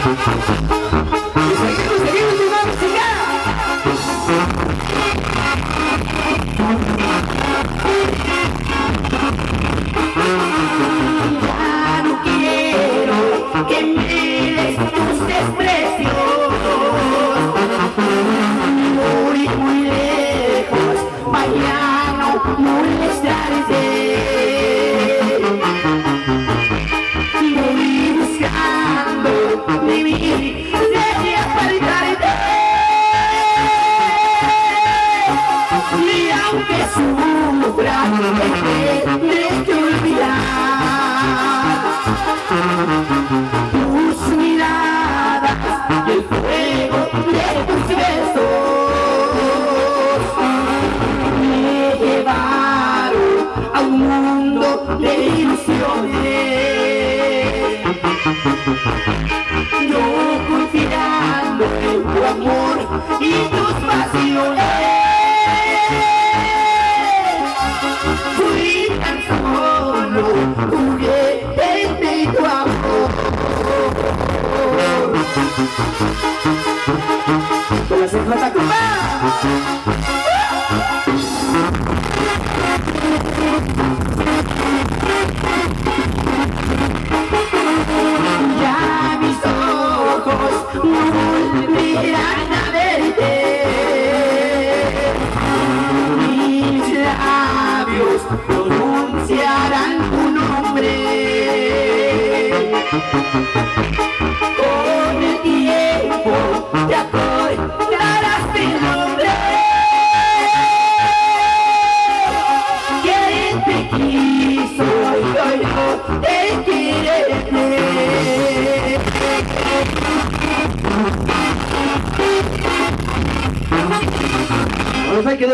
seguimos con la música. Ya no quiero que me des tus desprecios. Muy lejos, mañana molestarte. Voy buscando vivir de apartarte. Y aunque sufra, tendré que olvidar tus miradas y el fuego de tus besos. Me llevaron a un mundo de ilusiones. Yo confiando en tu amor y tus pasiones. Fui tan solo juguete de tu amor. Con la Sefla Tacuba. Ya mis ojos no volverán a verte. Mis labios pronunciarán tu nombre. Con el tiempo te acordarás mi nombre. Quien te quiso yo te quiere. Vamos a ver qué